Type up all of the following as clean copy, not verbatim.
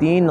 3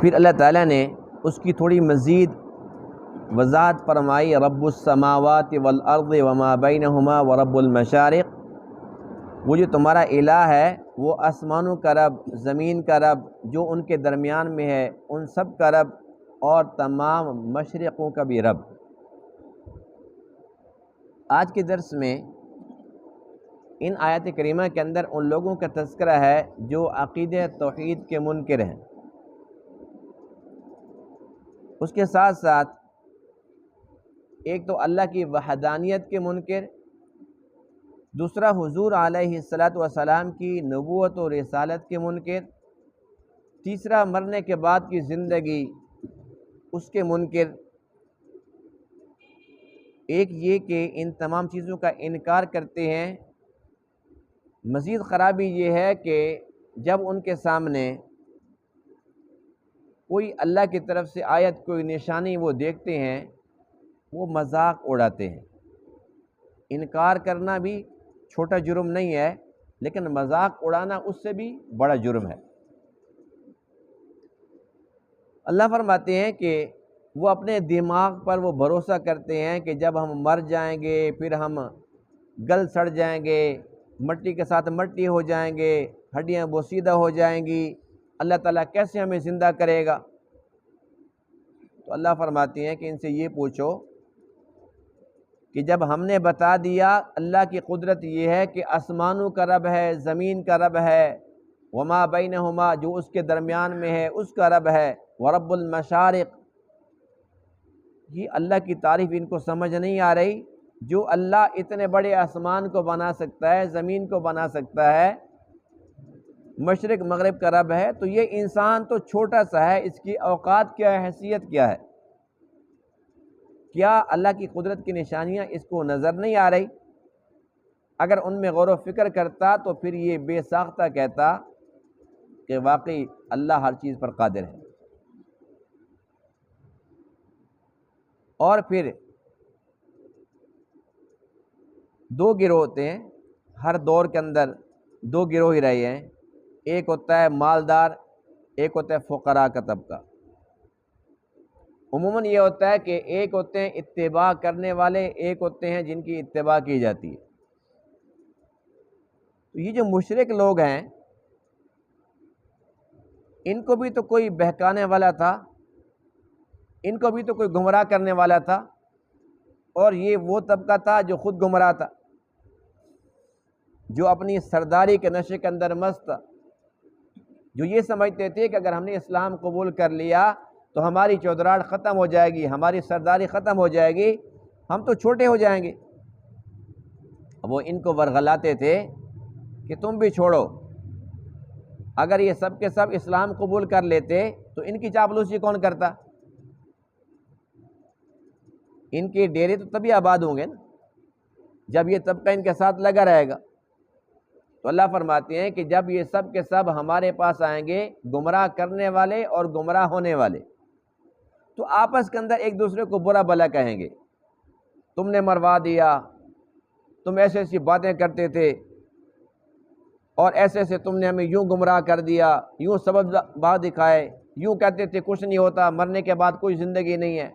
پھر اللہ تعالیٰ نے اس کی تھوڑی مزید وضاحت فرمائی، رب السماوات والارض وما بینہما ورب المشارق، وہ جو تمہارا الہ ہے وہ آسمانوں کا رب، زمین کا رب، جو ان کے درمیان میں ہے ان سب کا رب، اور تمام مشرقوں کا بھی رب۔ آج کے درس میں ان آیات کریمہ کے اندر ان لوگوں کا تذکرہ ہے جو عقیدہ توحید کے منکر ہیں، اس کے ساتھ ساتھ ایک تو اللہ کی وحدانیت کے منکر، دوسرا حضور علیہ الصلاۃ والسلام کی نبوت و رسالت کے منکر، تیسرا مرنے کے بعد کی زندگی اس کے منکر، ایک یہ کہ ان تمام چیزوں کا انکار کرتے ہیں۔ مزید خرابی یہ ہے کہ جب ان کے سامنے کوئی اللہ کی طرف سے آیت، کوئی نشانی وہ دیکھتے ہیں، وہ مذاق اڑاتے ہیں۔ انکار کرنا بھی چھوٹا جرم نہیں ہے، لیکن مذاق اڑانا اس سے بھی بڑا جرم ہے۔ اللہ فرماتے ہیں کہ وہ اپنے دماغ پر وہ بھروسہ کرتے ہیں کہ جب ہم مر جائیں گے پھر ہم گل سڑ جائیں گے، مٹی کے ساتھ مٹی ہو جائیں گے، ہڈیاں بوسیدہ ہو جائیں گی، اللہ تعالیٰ کیسے ہمیں زندہ کرے گا؟ تو اللہ فرماتے ہیں کہ ان سے یہ پوچھو کہ جب ہم نے بتا دیا اللہ کی قدرت یہ ہے کہ آسمانوں کا رب ہے، زمین کا رب ہے، وما بینہما جو اس کے درمیان میں ہے اس کا رب ہے، ورب المشارق، یہ اللہ کی تعریف ان کو سمجھ نہیں آ رہی۔ جو اللہ اتنے بڑے آسمان کو بنا سکتا ہے، زمین کو بنا سکتا ہے، مشرق مغرب کا رب ہے، تو یہ انسان تو چھوٹا سا ہے، اس کی اوقات کیا ہے، حیثیت کیا ہے؟ کیا اللہ کی قدرت کی نشانیاں اس کو نظر نہیں آ رہی؟ اگر ان میں غور و فکر کرتا تو پھر یہ بے ساختہ کہتا کہ واقعی اللہ ہر چیز پر قادر ہے۔ اور پھر دو گروہ ہوتے ہیں، ہر دور کے اندر دو گروہ ہی رہے ہیں، ایک ہوتا ہے مالدار، ایک ہوتا ہے فقراء کا طبقہ۔ عموماً یہ ہوتا ہے کہ ایک ہوتے ہیں اتباع کرنے والے، ایک ہوتے ہیں جن کی اتباع کی جاتی ہے۔ تو یہ جو مشرک لوگ ہیں، ان کو بھی تو کوئی بہکانے والا تھا، ان کو بھی تو کوئی گمراہ کرنے والا تھا، اور یہ وہ طبقہ تھا جو خود گمراہ تھا، جو اپنی سرداری کے نشے کے اندر مست تھا، جو یہ سمجھتے تھے کہ اگر ہم نے اسلام قبول کر لیا تو ہماری چودراہٹ ختم ہو جائے گی، ہماری سرداری ختم ہو جائے گی، ہم تو چھوٹے ہو جائیں گے۔ وہ ان کو ورغلاتے تھے کہ تم بھی چھوڑو، اگر یہ سب کے سب اسلام قبول کر لیتے تو ان کی چاپلوسی کون کرتا؟ ان کے ڈیرے تو تبھی آباد ہوں گے نا جب یہ طبقہ ان کے ساتھ لگا رہے گا۔ تو اللہ فرماتے ہیں کہ جب یہ سب کے سب ہمارے پاس آئیں گے، گمراہ کرنے والے اور گمراہ ہونے والے، تو آپس کے اندر ایک دوسرے کو برا بھلا کہیں گے، تم نے مروا دیا، تم ایسے ایسی باتیں کرتے تھے، اور ایسے ایسے تم نے ہمیں یوں گمراہ کر دیا، یوں سبب بات دکھائے، یوں کہتے تھے کچھ نہیں ہوتا، مرنے کے بعد کوئی زندگی نہیں ہے،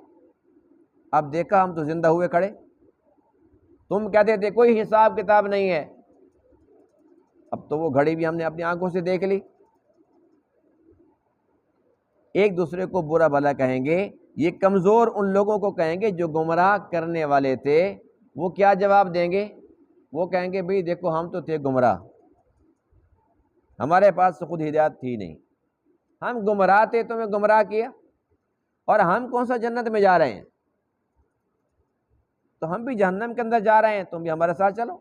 اب دیکھا ہم تو زندہ ہوئے کھڑے، تم کہتے تھے کوئی حساب کتاب نہیں ہے، اب تو وہ گھڑی بھی ہم نے اپنی آنکھوں سے دیکھ لی۔ ایک دوسرے کو برا بھلا کہیں گے، یہ کمزور ان لوگوں کو کہیں گے جو گمراہ کرنے والے تھے۔ وہ کیا جواب دیں گے؟ وہ کہیں گے بھئی دیکھو ہم تو تھے گمراہ، ہمارے پاس تو خود ہدایت تھی نہیں، ہم گمراہ تھے، تمہیں گمراہ کیا، اور ہم کون سا جنت میں جا رہے ہیں، تو ہم بھی جہنم کے اندر جا رہے ہیں، تم بھی ہمارے ساتھ چلو۔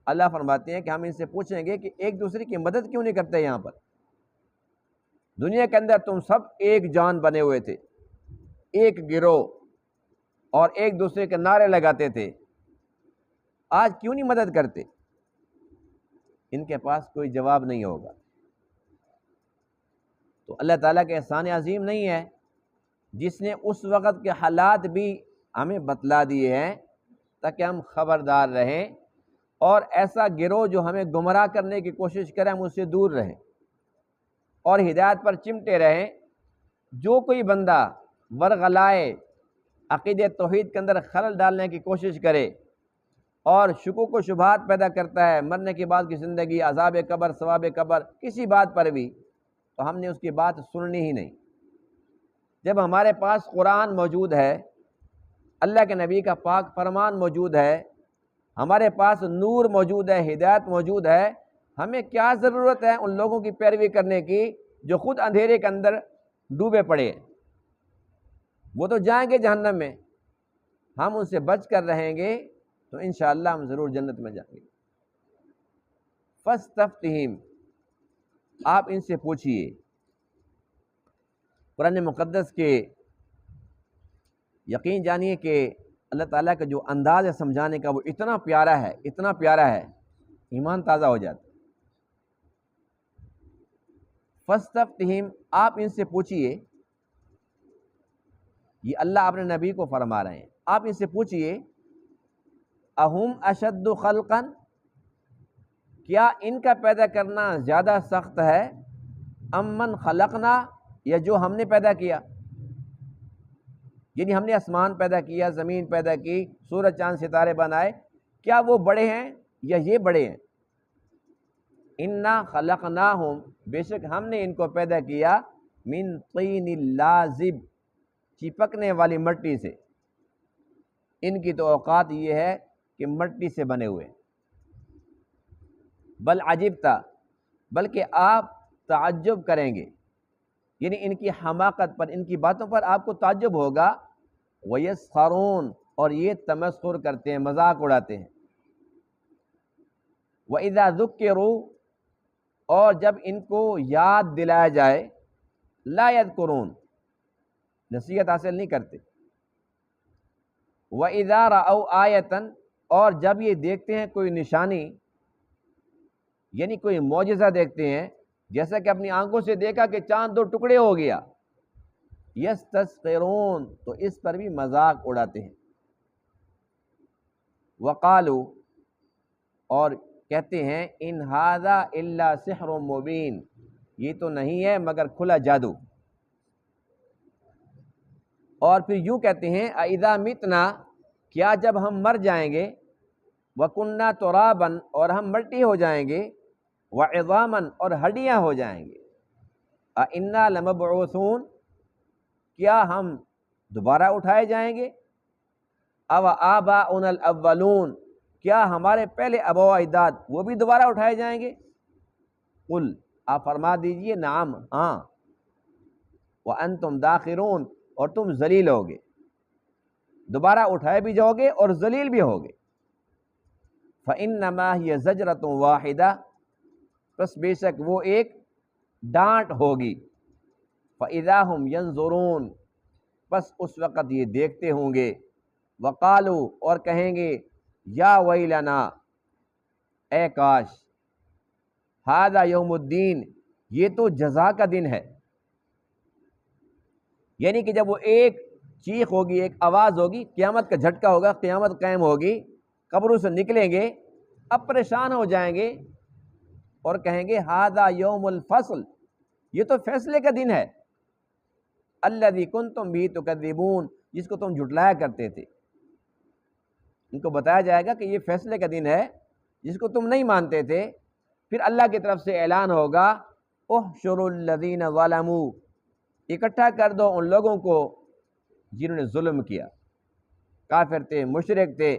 اللہ فرماتے ہیں کہ ہم ان سے پوچھیں گے کہ ایک دوسرے کی مدد کیوں نہیں کرتے؟ یہاں پر دنیا کے اندر تم سب ایک جان بنے ہوئے تھے، ایک گروہ، اور ایک دوسرے کے نعرے لگاتے تھے، آج کیوں نہیں مدد کرتے؟ ان کے پاس کوئی جواب نہیں ہوگا۔ تو اللہ تعالیٰ کے احسان عظیم نہیں ہے جس نے اس وقت کے حالات بھی ہمیں بتلا دیے ہیں تاکہ ہم خبردار رہیں، اور ایسا گروہ جو ہمیں گمراہ کرنے کی کوشش کرے ہم اس سے دور رہیں، اور ہدایت پر چمٹے رہیں۔ جو کوئی بندہ ورغلائے، عقیدہ توحید کے اندر خلل ڈالنے کی کوشش کرے اور شکوک و شبہات پیدا کرتا ہے مرنے کے بعد کی زندگی، عذاب قبر، ثواب قبر، کسی بات پر بھی، تو ہم نے اس کی بات سننی ہی نہیں۔ جب ہمارے پاس قرآن موجود ہے، اللہ کے نبی کا پاک فرمان موجود ہے، ہمارے پاس نور موجود ہے، ہدایت موجود ہے، ہمیں کیا ضرورت ہے ان لوگوں کی پیروی کرنے کی جو خود اندھیرے کے اندر ڈوبے پڑے ہیں؟ وہ تو جائیں گے جہنم میں، ہم ان سے بچ کر رہیں گے تو انشاءاللہ ہم ضرور جنت میں جائیں گے۔ فاستفتہم، آپ ان سے پوچھئے۔ قرآن مقدس کے یقین جانیے کہ اللہ تعالیٰ کا جو انداز ہے سمجھانے کا وہ اتنا پیارا ہے، اتنا پیارا ہے، ایمان تازہ ہو جاتا ہے۔ فاستفتہم، آپ ان سے پوچھئے، یہ اللہ اپنے نبی کو فرما رہے ہیں، آپ ان سے پوچھئے، اہم اشد خلقا، کیا ان کا پیدا کرنا زیادہ سخت ہے، ام من خلقنا، یا جو ہم نے پیدا کیا؟ یعنی ہم نے آسمان پیدا کیا، زمین پیدا کی، سورج چاند ستارے بنائے، کیا وہ بڑے ہیں یا یہ بڑے ہیں؟ انا خلقناہم، بے شک ہم نے ان کو پیدا کیا، من طین لازب، چپکنے والی مٹی سے۔ ان کی تو اوقات یہ ہے کہ مٹی سے بنے ہوئے۔ بل عجبتا، بلکہ آپ تعجب کریں گے، یعنی ان کی حماقت پر، ان کی باتوں پر آپ کو تعجب ہوگا۔ وَيَسْخَرُونَ، اور یہ تمسخر کرتے ہیں، مذاق اڑاتے ہیں۔ وَإِذَا ذُكِّرُوا، اور جب ان کو یاد دلایا جائے، لا يذكرون، نصیحت حاصل نہیں کرتے۔ وَإِذَا رَأَوْا آیَةً، اور جب یہ دیکھتے ہیں کوئی نشانی، یعنی کوئی معجزہ دیکھتے ہیں، جیسا کہ اپنی آنکھوں سے دیکھا کہ چاند دو ٹکڑے ہو گیا، یستسخرون، تو اس پر بھی مذاق اڑاتے ہیں۔ وقالو، اور کہتے ہیں، ان ھذا الا سحر مبین، یہ تو نہیں ہے مگر کھلا جادو۔ اور پھر یوں کہتے ہیں، اذا متنا، کیا جب ہم مر جائیں گے، وکننا ترابا، اور ہم مٹی ہو جائیں گے، وعظاما، اور ہڈیاں ہو جائیں گے، انا لمبعوثون، کیا ہم دوبارہ اٹھائے جائیں گے، او آباؤنا الاولون، کیا ہمارے پہلے آباء و اجداد وہ بھی دوبارہ اٹھائے جائیں گے؟ قل، آپ فرما دیجئے، نعم، ہاں، وانتم داخرون، اور تم ذلیل ہوگے، دوبارہ اٹھائے بھی جاؤ گے اور ذلیل بھی ہوگے۔ فانما ہی زجرۃ واحدہ، بس بے شک وہ ایک ڈانٹ ہوگی۔ فاذا هم ينظرون، بس اس وقت یہ دیکھتے ہوں گے۔ وقالو، اور کہیں گے، یا ویلنا، اے کاش، ھذا یوم الدین، یہ تو جزا کا دن ہے۔ یعنی کہ جب وہ ایک چیخ ہوگی، ایک آواز ہوگی، قیامت کا جھٹکا ہوگا، قیامت قائم ہوگی، قبروں سے نکلیں گے، اب پریشان ہو جائیں گے اور کہیں گے، ھذا یوم الفصل، یہ تو فیصلے کا دن ہے، الذی کنتم بہ تکذبون، جس کو تم جھٹلایا کرتے تھے۔ ان کو بتایا جائے گا کہ یہ فیصلے کا دن ہے جس کو تم نہیں مانتے تھے۔ پھر اللہ کی طرف سے اعلان ہوگا، احشروا الذین ظلموا، اکٹھا کر دو ان لوگوں کو جنہوں نے ظلم کیا، کافر تھے، مشرک تھے،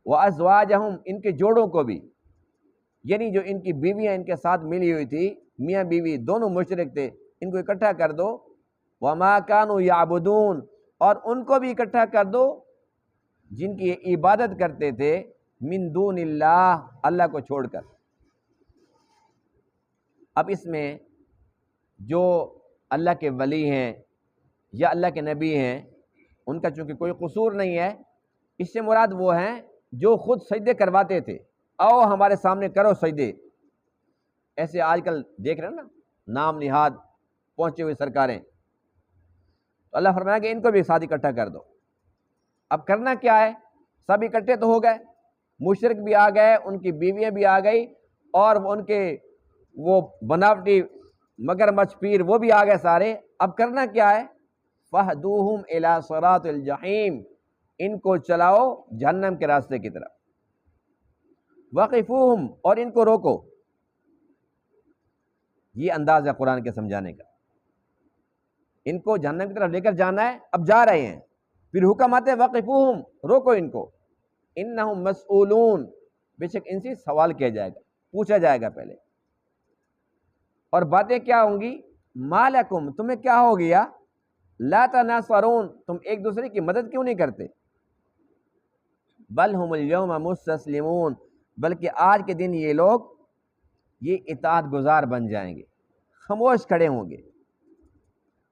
وازواجہم، ان کے جوڑوں کو بھی، یعنی جو ان کی بیویاں ان کے ساتھ ملی ہوئی تھی، میاں بیوی دونوں مشرک تھے، ان کو اکٹھا کر دو، وما کانوا یعبدون، اور ان کو بھی اکٹھا کر دو جن کی عبادت کرتے تھے، من دون اللہ، اللہ کو چھوڑ کر۔ اب اس میں جو اللہ کے ولی ہیں یا اللہ کے نبی ہیں، ان کا چونکہ کوئی قصور نہیں ہے، اس سے مراد وہ ہیں جو خود سجدے کرواتے تھے، آؤ ہمارے سامنے کرو سجدے، ایسے آج کل دیکھ رہے ہیں نا، نام نہاد پہنچے ہوئے سرکاریں، تو اللہ فرمایا کہ ان کو بھی ساتھ اکٹھا کر دو۔ اب کرنا کیا ہے، سب اکٹھے تو ہو گئے، مشرک بھی آ گئے، ان کی بیویاں بھی آ گئی، اور ان کے وہ بناوٹی مگر مچھ پیر وہ بھی آ گئے سارے. اب کرنا کیا ہے؟ فَاهْدُوهُمْ إِلَىٰ صِرَاطِ الْجَحِيمِ، ان کو چلاؤ جہنم کے راستے کی طرف. وَقِفُوهُمْ، اور ان کو روکو. یہ انداز ہے قرآن کے سمجھانے کا. ان کو جہنم کی طرف لے کر جانا ہے، اب جا رہے ہیں، پھر حکم آتے ہیں وَقِفُوهُمْ، روکو ان کو. إِنَّهُمْ مَسْئُولُونَ، بے شک ان سے سوال کیا جائے گا، پوچھا جائے گا پہلے. اور باتیں کیا ہوں گی؟ مَا لَكُمْ، تمہیں کیا ہو گیا؟ لَا تَنَاصَرُونَ، تم ایک دوسرے کی مدد کیوں نہیں کرتے؟ بَلْ هُمُ الْيَوْمَ مُسْتَسْلِمُونَ، بلکہ آج کے دن یہ لوگ یہ اطاعت گزار بن جائیں گے، خاموش کھڑے ہوں گے.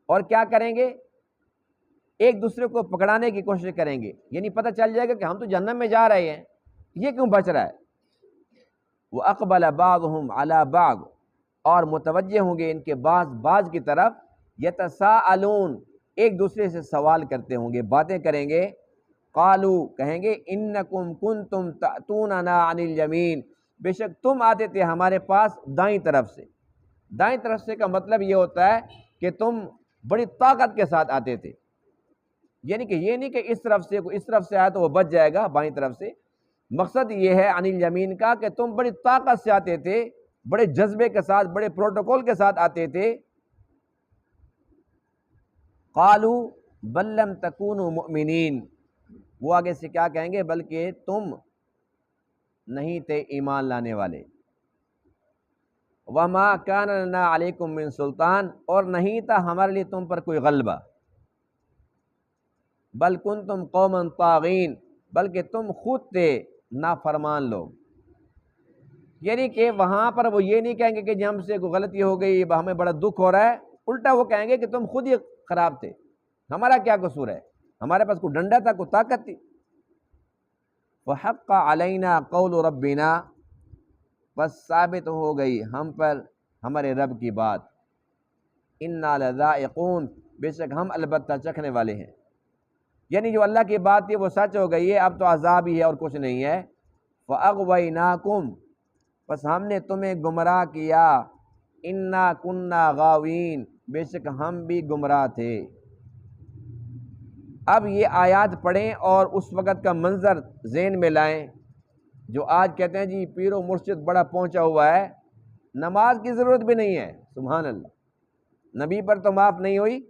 اور کیا کریں گے؟ ایک دوسرے کو پکڑانے کی کوشش کریں گے. یعنی پتہ چل جائے گا کہ ہم تو جہنم میں جا رہے ہیں، یہ کیوں بچ رہا ہے؟ وَأَقْبَلَ بَعْضُهُمْ عَلَىٰ بَعْضٍ، اور متوجہ ہوں گے ان کے بعض کی طرف. يَتَسَاءَلُونَ، ایک دوسرے سے سوال کرتے ہوں گے، باتیں کریں گے. قالوا، کہیں گے انکم کنتم تأتوننا عن الیمین، بے شک تم آتے تھے ہمارے پاس دائیں طرف سے. دائیں طرف سے کا مطلب یہ ہوتا ہے کہ تم بڑی طاقت کے ساتھ آتے تھے. یعنی کہ یہ نہیں کہ اس طرف سے آیا تو وہ بچ جائے گا بائیں طرف سے. مقصد یہ ہے عن الیمین کا کہ تم بڑی طاقت سے آتے تھے، بڑے جذبے کے ساتھ، بڑے پروٹوکول کے ساتھ آتے تھے. قالوا بل لم تکونوا مؤمنین، وہ آگے سے کیا کہیں گے؟ بلکہ تم نہیں تھے ایمان لانے والے. وما کان لنا علیکم من سلطان، اور نہیں تھا ہمارے لیے تم پر کوئی غلبہ. بل کنتم قوما طاغین، بلکہ تم خود تھے نافرمان لوگ. یعنی کہ وہاں پر وہ یہ نہیں کہیں گے کہ جی ہم سے کوئی غلطی ہو گئی، ہمیں بڑا دکھ ہو رہا ہے. الٹا وہ کہیں گے کہ تم خود ہی خراب تھے، ہمارا کیا قصور ہے؟ ہمارے پاس کوئی ڈنڈا تھا، کوئی طاقت تھی. وحق علینا قول ربنا، بس ثابت ہو گئی ہم پر ہمارے رب کی بات. انا لذائقون، بے شک ہم البتہ چکھنے والے ہیں. یعنی جو اللہ کی بات تھی وہ سچ ہو گئی ہے، اب تو عذاب ہی ہے اور کچھ نہیں ہے. فاغویناکم، بس ہم نے تمہیں گمراہ کیا. انا کننا غاوین، بے شک ہم بھی گمراہ تھے. اب یہ آیات پڑھیں اور اس وقت کا منظر ذہن میں لائیں. جو آج کہتے ہیں جی پیر و مرشد بڑا پہنچا ہوا ہے، نماز کی ضرورت بھی نہیں ہے. سبحان اللہ، نبی پر تو معاف نہیں ہوئی،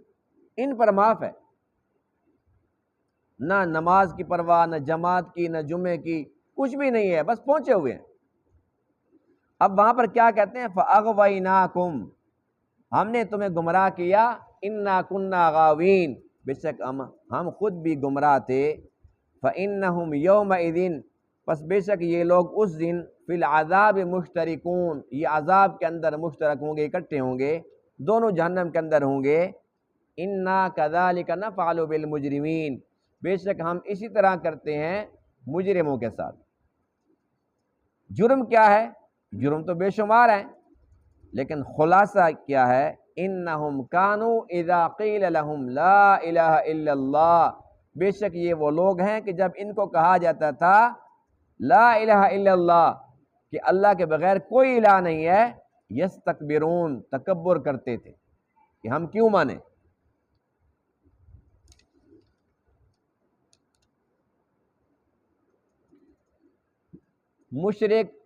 ان پر معاف ہے. نہ نماز کی پرواہ، نہ جماعت کی، نہ جمعے کی، کچھ بھی نہیں ہے، بس پہنچے ہوئے ہیں. اب وہاں پر کیا کہتے ہیں؟ فَأَغْوَيْنَاكُمْ، ہم نے تمہیں گمراہ کیا. اِنَّا كُنَّا غَاوِينَ، بے شک ہم خود بھی گمراہ تھے. فَإِنَّهُمْ يَوْمَئِذٍ، پس بے شک یہ لوگ اس دن فی العذاب مشترکون، یہ عذاب کے اندر مشترک ہوں گے، اکٹھے ہوں گے، دونوں جہنم کے اندر ہوں گے. اِنَّا كَذَلِكَ نَفْعَلُ بِالْمُجْرِمِينَ، بے شک ہم اسی طرح کرتے ہیں مجرموں کے ساتھ. جرم کیا ہے؟ جرم تو بے شمار ہیں، لیکن خلاصہ کیا ہے؟ انہم کانوا اذا قیل لہم لا الہ الا اللہ، بے شک یہ وہ لوگ ہیں کہ جب ان کو کہا جاتا تھا لا الہ الا اللہ، کہ اللہ کے بغیر کوئی الہ نہیں ہے، یستکبرون، تکبر کرتے تھے کہ ہم کیوں مانیں. مشرک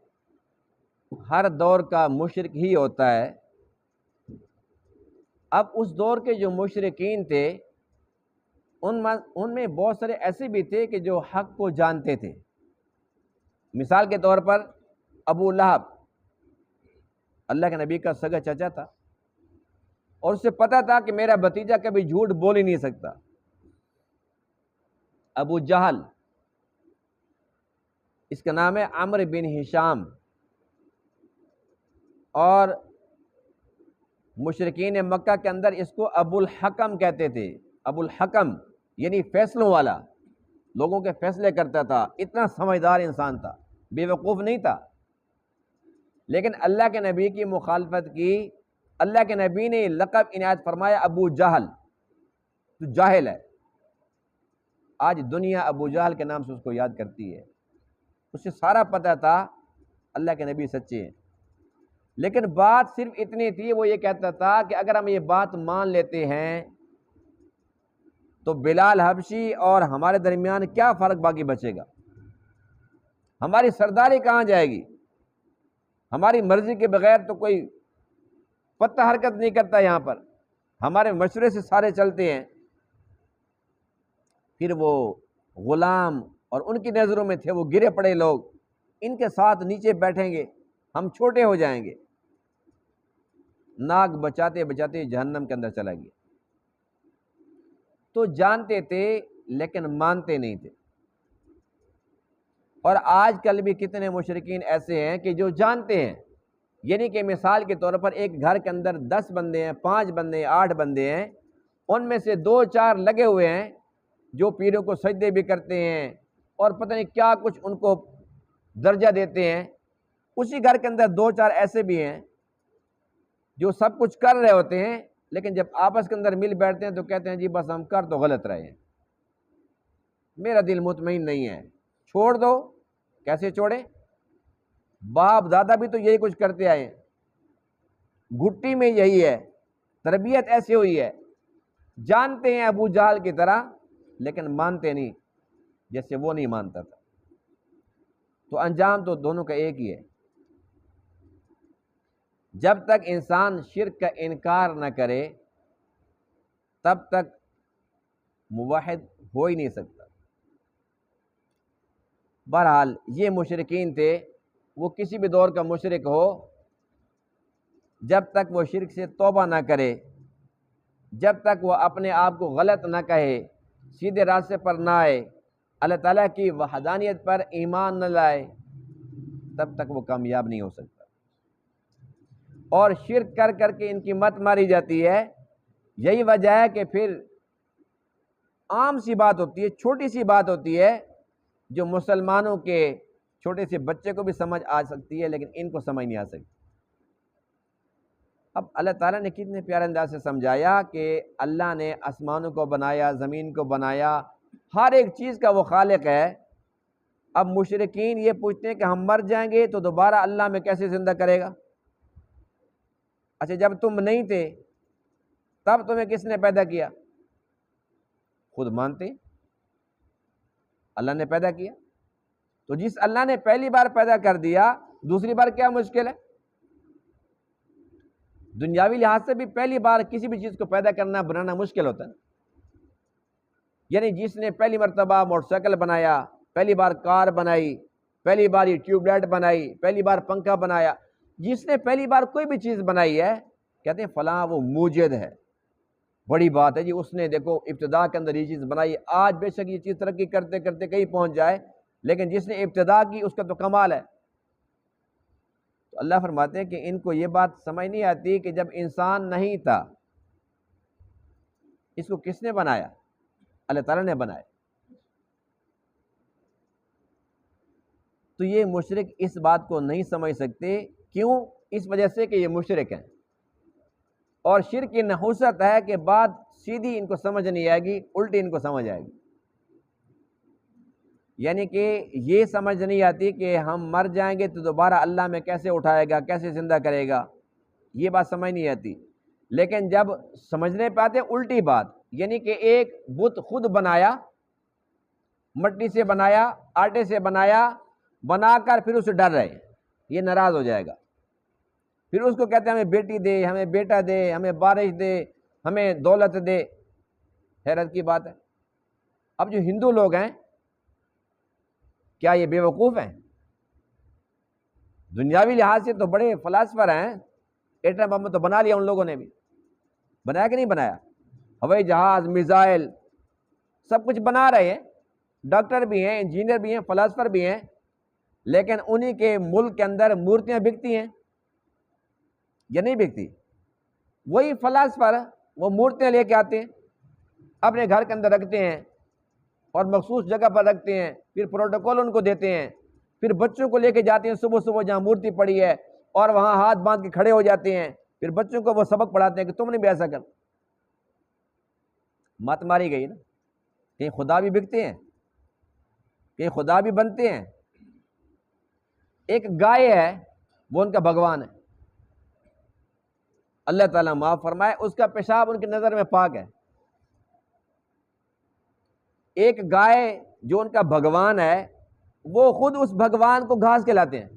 ہر دور کا مشرک ہی ہوتا ہے. اب اس دور کے جو مشرکین تھے ان میں بہت سارے ایسے بھی تھے کہ جو حق کو جانتے تھے. مثال کے طور پر ابو لہب، اللہ کے نبی کا سگا چچا تھا، اور اسے پتا تھا کہ میرا بھتیجا کبھی جھوٹ بول ہی نہیں سکتا. ابو جہل، اس کا نام ہے عمرو بن ہشام، اور مشرکین مکہ کے اندر اس کو ابو الحکم کہتے تھے. ابو الحکم یعنی فیصلوں والا، لوگوں کے فیصلے کرتا تھا. اتنا سمجھدار انسان تھا، بے وقوف نہیں تھا. لیکن اللہ کے نبی کی مخالفت کی، اللہ کے نبی نے لقب عنایت فرمایا ابو جہل، تو جاہل ہے. آج دنیا ابو جہل کے نام سے اس کو یاد کرتی ہے. اسے سارا پتہ تھا اللہ کے نبی سچے ہیں. لیکن بات صرف اتنی تھی، وہ یہ کہتا تھا کہ اگر ہم یہ بات مان لیتے ہیں تو بلال حبشی اور ہمارے درمیان کیا فرق باقی بچے گا؟ ہماری سرداری کہاں جائے گی؟ ہماری مرضی کے بغیر تو کوئی پتہ حرکت نہیں کرتا یہاں پر، ہمارے مشورے سے سارے چلتے ہیں۔ پھر وہ غلام اور ان کی نظروں میں تھے وہ گرے پڑے لوگ، ان کے ساتھ نیچے بیٹھیں گے ہم چھوٹے ہو جائیں گے۔ ناک بچاتے بچاتے جہنم کے اندر چلا گیا۔ تو جانتے تھے لیکن مانتے نہیں تھے۔ اور آج کل بھی کتنے مشرکین ایسے ہیں کہ جو جانتے ہیں، یعنی کہ مثال کے طور پر ایک گھر کے اندر 10 بندے ہیں، 5 بندے ہیں، 8 بندے ہیں، ان میں سے 2-4 لگے ہوئے ہیں جو پیروں کو سجدے بھی کرتے ہیں اور پتہ نہیں کیا کچھ ان کو درجہ دیتے ہیں۔ اسی گھر کے اندر 2-4 ایسے بھی ہیں جو سب کچھ کر رہے ہوتے ہیں، لیکن جب آپس کے اندر مل بیٹھتے ہیں تو کہتے ہیں جی بس ہم کر تو غلط رہے ہیں، میرا دل مطمئن نہیں ہے، چھوڑ دو۔ کیسے چھوڑیں؟ باپ دادا بھی تو یہی کچھ کرتے آئے ہیں، گھٹی میں یہی ہے، تربیت ایسی ہوئی ہے، جانتے ہیں ابو جہل کی طرح لیکن مانتے نہیں جیسے وہ نہیں مانتا تھا۔ تو انجام تو دونوں کا ایک ہی ہے۔ جب تک انسان شرک کا انکار نہ کرے تب تک موحد ہو ہی نہیں سکتا۔ بہرحال یہ مشرکین تھے، وہ کسی بھی دور کا مشرک ہو، جب تک وہ شرک سے توبہ نہ کرے، جب تک وہ اپنے آپ کو غلط نہ کہے، سیدھے راستے پر نہ آئے، اللہ تعالیٰ کی وحدانیت پر ایمان نہ لائے، تب تک وہ کامیاب نہیں ہو سکتا۔ اور شرک کر کر کے ان کی مت ماری جاتی ہے۔ یہی وجہ ہے کہ پھر عام سی بات ہوتی ہے، چھوٹی سی بات ہوتی ہے جو مسلمانوں کے چھوٹے سے بچے کو بھی سمجھ آ سکتی ہے لیکن ان کو سمجھ نہیں آ سکتی۔ اب اللہ تعالیٰ نے کتنے پیارے انداز سے سمجھایا کہ اللہ نے آسمانوں کو بنایا، زمین کو بنایا، ہر ایک چیز کا وہ خالق ہے۔ اب مشرکین یہ پوچھتے ہیں کہ ہم مر جائیں گے تو دوبارہ اللہ میں کیسے زندہ کرے گا؟ اچھا جب تم نہیں تھے تب تمہیں کس نے پیدا کیا؟ خود مانتے اللہ نے پیدا کیا، تو جس اللہ نے پہلی بار پیدا کر دیا دوسری بار کیا مشکل ہے؟ دنیاوی لحاظ سے بھی پہلی بار کسی بھی چیز کو پیدا کرنا بنانا مشکل ہوتا ہے، یعنی جس نے پہلی مرتبہ موٹر سائیکل بنایا، پہلی بار کار بنائی، پہلی بار یہ ٹیوب لائٹ بنائی، پہلی بار پنکھا بنایا، جس نے پہلی بار کوئی بھی چیز بنائی ہے کہتے ہیں فلاں وہ موجد ہے، بڑی بات ہے جی، اس نے دیکھو ابتدا کے اندر یہ چیز بنائی۔ آج بے شک یہ چیز ترقی کرتے کرتے کہیں پہنچ جائے لیکن جس نے ابتدا کی اس کا تو کمال ہے۔ تو اللہ فرماتے ہیں کہ ان کو یہ بات سمجھ نہیں آتی کہ جب انسان نہیں تھا اس کو کس نے بنایا؟ اللہ تعالیٰ نے بنایا۔ تو یہ مشرک اس بات کو نہیں سمجھ سکتے، کیوں؟ اس وجہ سے کہ یہ مشرک ہیں، اور شرک کی نحوست ہے کہ بات سیدھی ان کو سمجھ نہیں آئے گی، الٹی ان کو سمجھ آئے گی۔ یعنی کہ یہ سمجھ نہیں آتی کہ ہم مر جائیں گے تو دوبارہ اللہ میں کیسے اٹھائے گا، کیسے زندہ کرے گا، یہ بات سمجھ نہیں آتی۔ لیکن جب سمجھنے پہ آتے الٹی بات، یعنی کہ ایک بت خود بنایا، مٹی سے بنایا، آٹے سے بنایا، بنا کر پھر اسے ڈر رہے، یہ ناراض ہو جائے گا، پھر اس کو کہتے ہیں ہمیں بیٹی دے، ہمیں بیٹا دے، ہمیں بارش دے، ہمیں دولت دے۔ حیرت کی بات ہے، اب جو ہندو لوگ ہیں کیا یہ بے وقوف ہیں؟ دنیاوی لحاظ سے تو بڑے فلاسفر ہیں، ایٹم بم تو بنا لیا ان لوگوں نے بھی، بنایا کہ نہیں بنایا؟ ہوائی جہاز، میزائل، سب کچھ بنا رہے ہیں، ڈاکٹر بھی ہیں، انجینئر بھی ہیں، فلاسفر بھی ہیں، لیکن انہی کے ملک کے اندر مورتیاں بکتی ہیں یا نہیں بکتی؟ وہی فلاسفر وہ مورتیاں لے کے آتے ہیں، اپنے گھر کے اندر رکھتے ہیں اور مخصوص جگہ پر رکھتے ہیں، پھر پروٹوکول ان کو دیتے ہیں، پھر بچوں کو لے کے جاتے ہیں صبح صبح جہاں مورتی پڑی ہے اور وہاں ہاتھ باندھ کے کھڑے ہو جاتے ہیں، پھر بچوں کو وہ سبق پڑھاتے ہیں کہ تم نے بھی ایسا کر۔ مت ماری گئی نا، کہیں خدا بھی بکتے ہیں، کہیں خدا بھی بنتے ہیں۔ ایک گائے ہے وہ ان کا بھگوان ہے، اللہ تعالیٰ معاف فرمائے، اس کا پیشاب ان کی نظر میں پاک ہے۔ ایک گائے جو ان کا بھگوان ہے، وہ خود اس بھگوان کو گھاس کھلاتے ہیں،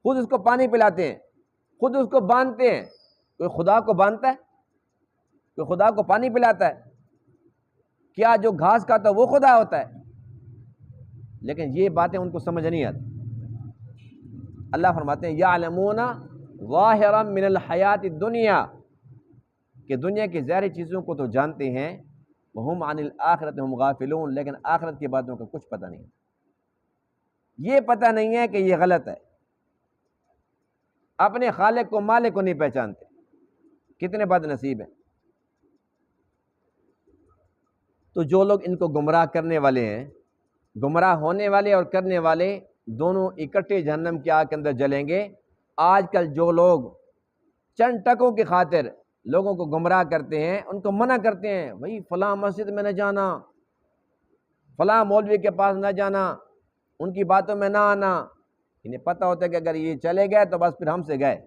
خود اس کو پانی پلاتے ہیں، خود اس کو باندھتے ہیں۔ کوئی خدا کو باندھتا ہے؟ کوئی خدا کو پانی پلاتا ہے؟ کیا جو گھاس کھاتا ہے وہ خدا ہوتا ہے؟ لیکن یہ باتیں ان کو سمجھ نہیں آتی۔ اللہ فرماتے ہیں یعلمون ظاہرا من الحیات الدنیا، کہ دنیا کی ظاہری چیزوں کو تو جانتے ہیں، وہم عن الآخرۃ ہم غافلون، لیکن آخرت کی باتوں کا کچھ پتہ نہیں، یہ پتہ نہیں ہے کہ یہ غلط ہے، اپنے خالق کو مالک کو نہیں پہچانتے۔ کتنے بد نصیب ہیں۔ تو جو لوگ ان کو گمراہ کرنے والے ہیں، گمراہ ہونے والے اور کرنے والے دونوں اکٹھے جہنم کی آگ کے اندر جلیں گے۔ آج کل جو لوگ چند ٹکوں کی خاطر لوگوں کو گمراہ کرتے ہیں، ان کو منع کرتے ہیں، بھئی فلاں مسجد میں نہ جانا، فلاں مولوی کے پاس نہ جانا، ان کی باتوں میں نہ آنا، انہیں پتہ ہوتا ہے کہ اگر یہ چلے گئے تو بس پھر ہم سے گئے،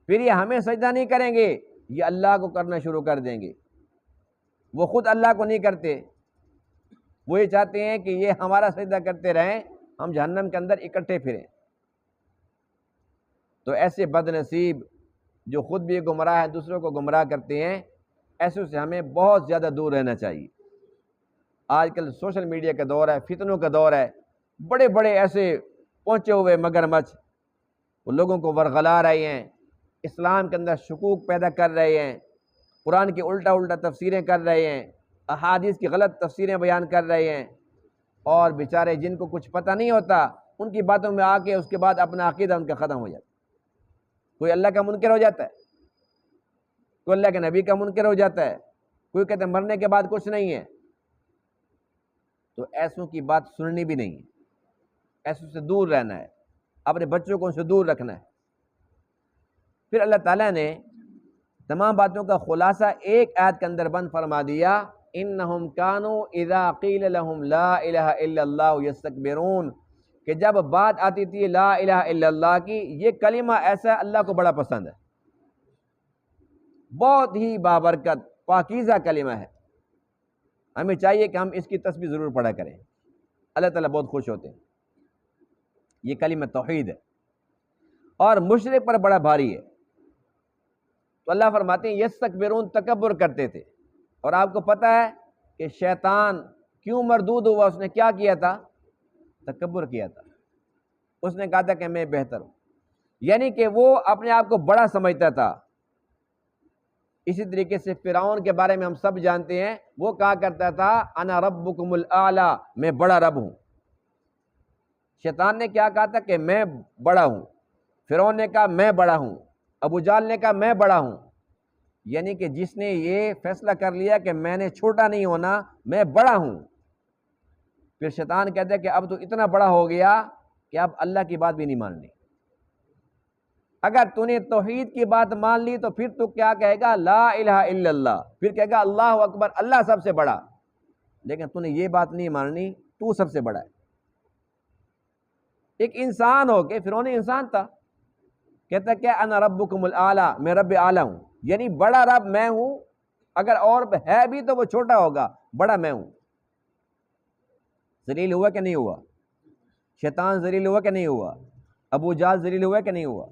پھر یہ ہمیں سجدہ نہیں کریں گے، یہ اللہ کو کرنا شروع کر دیں گے۔ وہ خود اللہ کو نہیں کرتے، وہ یہ چاہتے ہیں کہ یہ ہمارا سجدہ کرتے رہیں، ہم جہنم کے اندر اکٹھے پھریں۔ تو ایسے بد نصیب جو خود بھی گمراہ ہیں، دوسروں کو گمراہ کرتے ہیں، ایسوں سے ہمیں بہت زیادہ دور رہنا چاہیے۔ آج کل سوشل میڈیا کا دور ہے، فتنوں کا دور ہے، بڑے بڑے ایسے پہنچے ہوئے مگرمچھ وہ لوگوں کو ورغلا رہے ہیں، اسلام کے اندر شکوک پیدا کر رہے ہیں، قرآن کی الٹا تفسیریں کر رہے ہیں، احادیث کی غلط تفسیریں بیان کر رہے ہیں، اور بیچارے جن کو کچھ پتہ نہیں ہوتا ان کی باتوں میں آ کے اس کے بعد اپنا عقیدہ ان کا ختم ہو جاتا ہے۔ کوئی اللہ کا منکر ہو جاتا ہے، کوئی اللہ کے نبی کا منکر ہو جاتا ہے، کوئی کہتے ہیں مرنے کے بعد کچھ نہیں ہے۔ تو ایسوں کی بات سننی بھی نہیں ہے، ایسوں سے دور رہنا ہے، اپنے بچوں کو ان سے دور رکھنا ہے۔ پھر اللہ تعالیٰ نے تمام باتوں کا خلاصہ ایک آیت کے اندر بند فرما دیا، انہم کانوا اذا قیل لہم لا الہ الا اللہ یستکبرون، کہ جب بات آتی تھی لا الہ الا اللہ کی، یہ کلمہ ایسا اللہ کو بڑا پسند ہے، بہت ہی بابرکت پاکیزہ کلمہ ہے، ہمیں چاہیے کہ ہم اس کی تسبیح ضرور پڑھا کریں، اللہ تعالیٰ بہت خوش ہوتے ہیں۔ یہ کلمہ توحید ہے اور مشرک پر بڑا بھاری ہے۔ تو اللہ فرماتے ہیں یستکبرون، تکبر کرتے تھے، اور آپ کو پتہ ہے کہ شیطان کیوں مردود ہوا، اس نے کیا کیا تھا؟ تکبر کیا تھا، اس نے کہا تھا کہ میں بہتر ہوں، یعنی کہ وہ اپنے آپ کو بڑا سمجھتا تھا۔ اسی طریقے سے فرعون کے بارے میں ہم سب جانتے ہیں، وہ کہا کرتا تھا انا ربکم الاعلی، میں بڑا رب ہوں۔ شیطان نے کیا کہا تھا کہ میں بڑا ہوں، فرعون نے کہا میں بڑا ہوں، ابو جہل نے کہا میں بڑا ہوں، یعنی کہ جس نے یہ فیصلہ کر لیا کہ میں نے چھوٹا نہیں ہونا، میں بڑا ہوں، پھر شیطان کہتا ہے کہ اب تو اتنا بڑا ہو گیا کہ اب اللہ کی بات بھی نہیں ماننی۔ اگر تو نے توحید کی بات مان لی تو پھر تو کیا کہے گا؟ لا الہ الا اللہ، پھر کہے گا اللہ اکبر، اللہ سب سے بڑا، لیکن تو نے یہ بات نہیں ماننی، تو سب سے بڑا ہے۔ ایک انسان ہو کے، فرعون انسان تھا، کہتا کہ انا ربکم الاعلی، میں رب اعلی ہوں، یعنی بڑا رب میں ہوں، اگر اور ہے بھی تو وہ چھوٹا ہوگا، بڑا میں ہوں۔ ذلیل ہوا کہ نہیں ہوا؟ شیطان ذلیل ہوا کہ نہیں ہوا؟ ابو جہل ذلیل ہوا کہ نہیں ہوا؟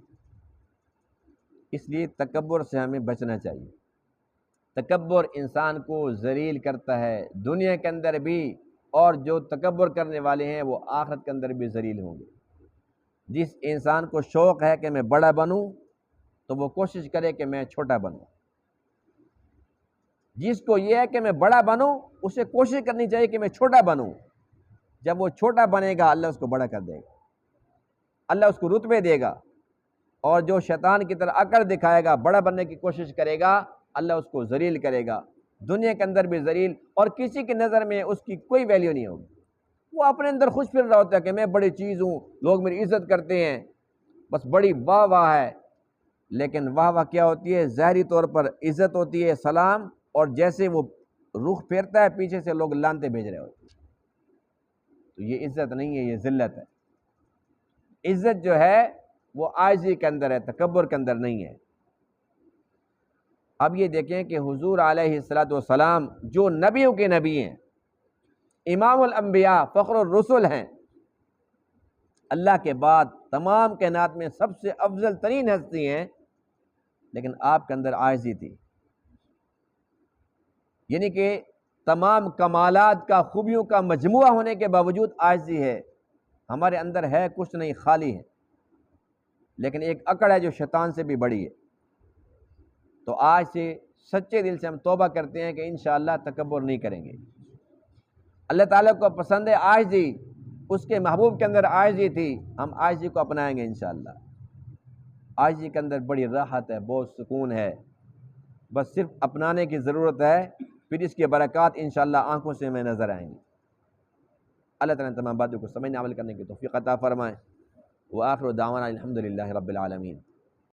اس لیے تکبر سے ہمیں بچنا چاہیے۔ تکبر انسان کو ذلیل کرتا ہے دنیا کے اندر بھی، اور جو تکبر کرنے والے ہیں وہ آخرت کے اندر بھی ذلیل ہوں گے۔ جس انسان کو شوق ہے کہ میں بڑا بنوں تو وہ کوشش کرے کہ میں چھوٹا بنوں، جس کو یہ ہے کہ میں بڑا بنوں اسے کوشش کرنی چاہیے کہ میں چھوٹا بنوں۔ جب وہ چھوٹا بنے گا اللہ اس کو بڑا کر دے گا، اللہ اس کو رتبے دے گا، اور جو شیطان کی طرح عقل دکھائے گا، بڑا بننے کی کوشش کرے گا، اللہ اس کو ذلیل کرے گا، دنیا کے اندر بھی ذلیل، اور کسی کی نظر میں اس کی کوئی ویلیو نہیں ہوگی۔ وہ اپنے اندر خوش پھر رہا ہوتا ہے کہ میں بڑی چیز ہوں، لوگ میری عزت کرتے ہیں، بس بڑی واہ واہ ہے، لیکن واہ واہ کیا ہوتی ہے؟ ظاہری طور پر عزت ہوتی ہے، سلام، اور جیسے وہ رخ پھیرتا ہے پیچھے سے لوگ لانتے بھیج رہے ہوتے ہیں۔ تو یہ عزت نہیں ہے، یہ ذلت ہے۔ عزت جو ہے وہ عاجزی کے اندر ہے، تکبر کے اندر نہیں ہے۔ اب یہ دیکھیں کہ حضور علیہ السلام جو نبیوں کے نبی ہیں، امام الانبیاء، فخر الرسل ہیں، اللہ کے بعد تمام کائنات میں سب سے افضل ترین ہستی ہیں، لیکن آپ کے اندر عاجزی تھی، یعنی کہ تمام کمالات کا، خوبیوں کا مجموعہ ہونے کے باوجود عاجزی ہے، ہمارے اندر ہے کچھ نہیں، خالی ہے، لیکن ایک اکڑ ہے جو شیطان سے بھی بڑی ہے۔ تو آج سے سچے دل سے ہم توبہ کرتے ہیں کہ انشاءاللہ تکبر نہیں کریں گے۔ اللہ تعالیٰ کو پسند ہے عاجزی، اس کے محبوب کے اندر عاجزی تھی، ہم عاجزی کو اپنائیں گے انشاءاللہ۔ عاجزی کے اندر بڑی راحت ہے، بہت سکون ہے، بس صرف اپنانے کی ضرورت ہے، پھر اس کے برکات انشاءاللہ آنکھوں سے ہمیں نظر آئیں گے۔ اللہ تعالیٰ تمام باتوں کو سمجھنے عمل کرنے کی توفیق عطا فرمائے۔ وآخر دعوانا الحمدللہ رب العالمین۔